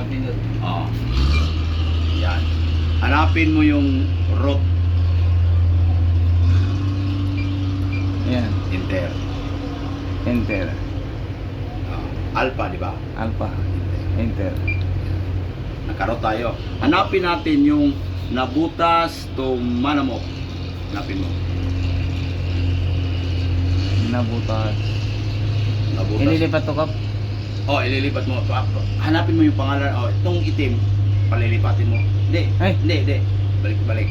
pindot. Oh. Yan. Hanapin mo yung root. Yan. Enter. Enter. Alpha, di ba? Alpha. Enter. Enter. Nakarot tayo. Hanapin natin yung nabutas to manamok. Hanapin mo. Nabutas. Nabutas. Ililipat to, Kap. Oh, ililipat mo. Hanapin mo yung pangalan. Oh, itong itim. Palilipatin mo. Hindi. Ay. Hindi. Balik.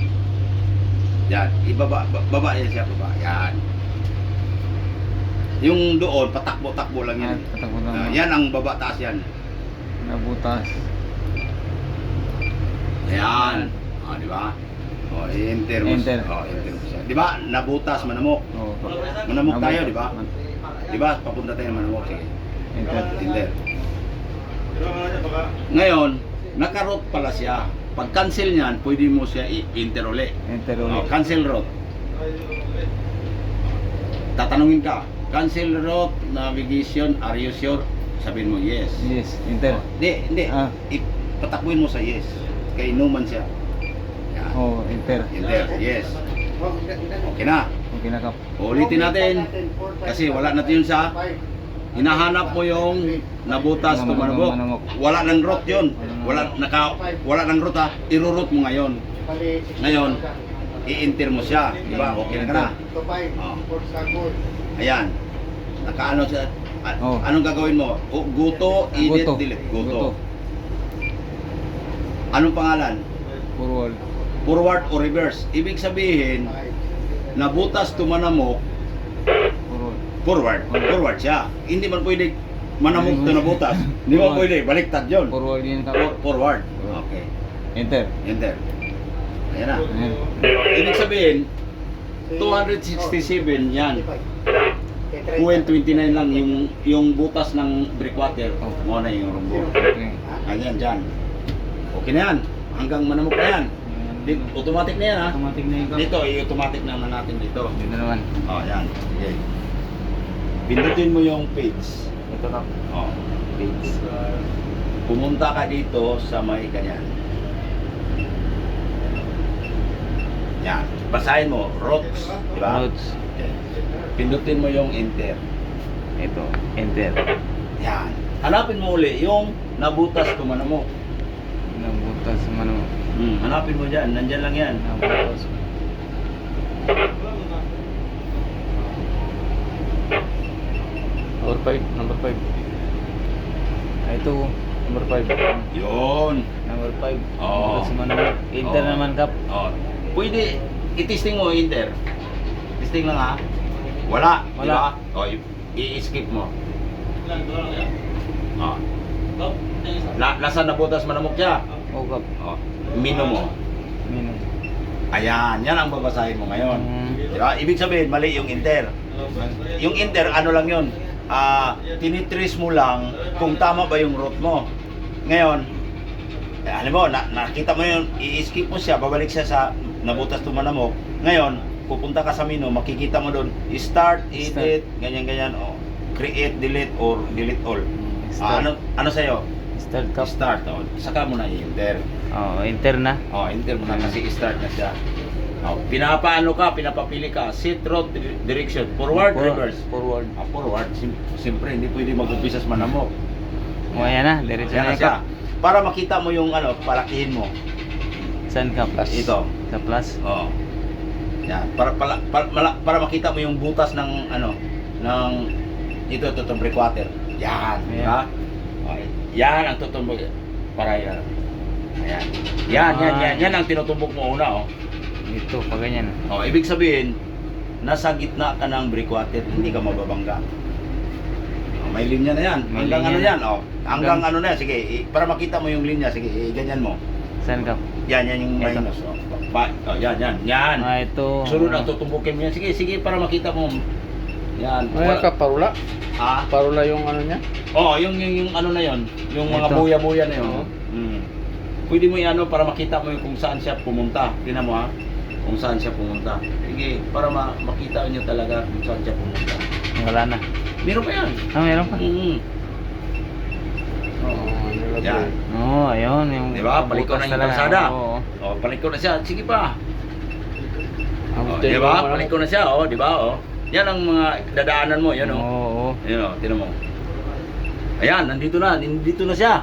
Yan. Ibaba. Baba yan siya. Baba. Yan. Yung doon, patakbo-takbo lang yan. Patakbo lang. Yan ang baba, taas yan. Nabutas. Ayan. Di ba? Oh, enter mo. Enter. Oh, enter mo siya. Di ba? Nabutas, manamok. Oh. Manamok tayo, di ba? Di ba? Papunta tayo ng manamok. Sige. Enter. Enter. Ngayon, naka-root pala siya. Pag cancel niyan, pwede mo siya i-enter uli. Enter Oh, ulit. cancel root. Tatanungin ka, cancel route navigation, are you sure? Sabihin mo yes. Yes. Enter. Hindi. Ah. Patakbuhin mo sa yes. Kay no man siya. Yan. Oh, enter. Enter, yes. Okay na. Okay na, Kap. Ulitin natin. Kasi wala natin yun sa hinahanap mo yung nabutas tumanabok. Wala nang route yun. Wala nang route ha. Iro-route mo ngayon. Ngayon, i-enter mo siya. Di ba? Okay na ka na. Oh. Ayan. Nakaano siya. Oh. Anong gagawin mo? Go to, edit, Go to. delete. Go Go to. to. Anong pangalan? Forward. Forward o reverse. Ibig sabihin, nabutas tumanamok, Forward. forward siya. Hindi man pwede manamok to nabutas. Hindi mo pwede, baliktad yun. Forward yun, Kap. Forward. Okay. Enter. Enter. Ayan na. Ayan. Ibig sabihin, 267 yan. 29 lang yung butas ng breakwater. Mo na yung rumbo. Okay. Ayan dyan. Okay na yan. Hanggang manamok na yan. Automatic na yan ha. Automatic na yun, Kap. Dito, i-automatic naman natin dito. Dito naman. Oh, yan. Sige. Pindutin mo yung page. Ito, Kap. Oh, page. Pumunta ka dito sa may ganyan. Yan. Basahin mo, rocks. Diba? Roads. Yan. Pindutin mo yung enter. Ito. Enter. Yan. Hanapin mo uli yung nabutas tumanamok. Nabutas man. Hanapin mo dyan. Nandyan lang yan. Nabutas. Number 5. Ito. Number 5. Yun. Number 5. Oo. Nabutas man. Enter Oo. naman, Kap. Oh. Pwede i-testing mo enter. Testing lang ha. Wala. Wala. Diba? O, i-skip mo. Oh. Nasa nabutas manamok siya. Oh, Kap. Oh. Mino mo. Mino. Ayan. Yan ang babasahin mo ngayon. Diba? Ibig sabihin, mali yung enter. Yung enter, ano lang yun? Tinitrace mo lang kung tama ba yung route mo. Ngayon, alam mo, nakita mo yun, i-skip mo siya, babalik siya sa nabutas tumanamok. Ngayon, pupunta ka sa menu, makikita mo doon, start, edit, ganyan-ganyan, create, delete, or delete all. Start. Ano sa'yo? Start, Kap. Start, saka mo na i-enter. Oh, enter na. Enter mo na kasi start na siya. Pinapapili ka, set route direction, forward, reverse. Forward. Forward, siyempre hindi pwede mag-umpisa sa manamok. Oh, ayan na. Diretso Yan na, na siya. Kap. Para makita mo yung palakihin mo. Saan, Kap? Ito. Sa plus. Oo. Yan, para makita mo yung butas ng ng ito breakwater. Yan, di ba? Okay. Yan ang tutumbok para yan. Ayan. Yan ang tinutumbok mo una, Ito, pag ganyan. Ibig sabihin, nasa gitna ka ng breakwater, hindi ka mababangga. May linya na yan. May Hanggang linya ano yan, hanggang ano na, sige, para makita mo yung linya, sige, ganyan mo. Saan, Kap? Yan yung Ito. minus. Yan. Ito. Sunod ang tutumbukin mo yan. Sige, para makita mo. Yan. Ano ka, parula? Ha? Parula yung ano niya? Yung ano na yon, yung mga Ito. buya-buya na yun. Oo. Pwede mo i-ano para makita mo yung kung saan siya pumunta. Tingnan mo ha, kung saan siya pumunta. Sige, para makita nyo talaga kung saan siya pumunta. Wala na. Meron pa yan. Meron pa. Mm-hmm. Oo, nilagay Yan. Oo, ayun. Yung Di ba? Paliko na butas yung talaga. kalsada. Oo. O, paliko na siya. Sige pa. O, Abutin di mo, ba? malamok. Paliko na siya. O, di ba? O. Yan ang mga dadaanan mo. Yan o. Oo. Yan o. Tinan mo. Ayan, nandito na. Nandito na siya.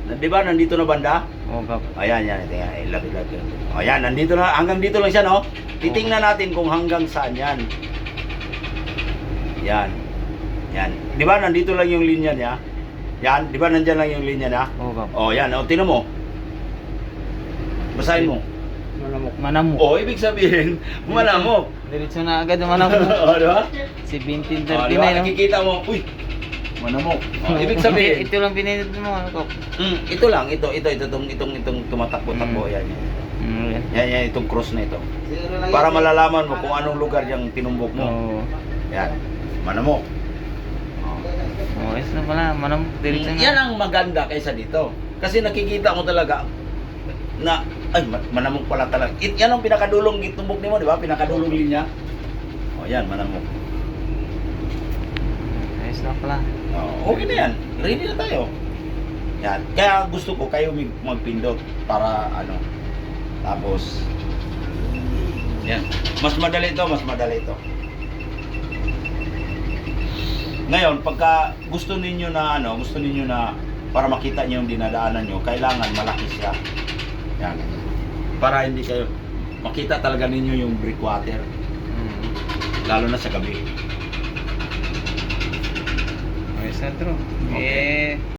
Di ba? Nandito na banda? Oo, Kap. Ayan, yan. Ito yan. Ilapit-lapit yan. Ayan, nandito na. Hanggang dito lang siya, no? Titingnan natin kung hanggang saan yan. Yan. Yan. Di ba? Nandito lang yung linya niya. Yan. Di ba? Nandyan lang yung linya niya. Oo, Kap. O, yan. O, tinan mo. Basahin mo. Manamok. Manamok. O, ibig sabihin, manamok. Diretso na agad yung manamok. O, di ba? Si O, 1739, di ba? no? Nakikita mo, uy, manamok. O, ibig sabihin, Ito lang pinindot mo, ano, Kap? ito lang, itong tumatakbo-takbo, yan. Yan. Yan, itong cross na ito. Para malalaman mo kung anong lugar yung tinumbok mo. Oo. Yan, manamok. Oo, ayos na pala. Manamok. Diretso na. Yan ang maganda kaysa dito. Kasi nakikita mo talaga na, ay, manamok pala talaga. Yan ang pinakadulong tumbok ni mo, di ba? Pinakadulong linya. O, yan, manamok. Ayos na pala. Okay na yan. Ready na tayo. Yan. Kaya gusto ko kayo magpindot para ano. Tapos yan. Mas madali ito, mas madali ito. Ngayon, pagka gusto ninyo na ano, gusto ninyo na para makita niyo yung dinadaanan niyo, kailangan malaki siya. Yan. Para hindi kayo makita talaga ninyo yung breakwater, lalo na sa gabi. Ayos na, bro. Okay. Eh,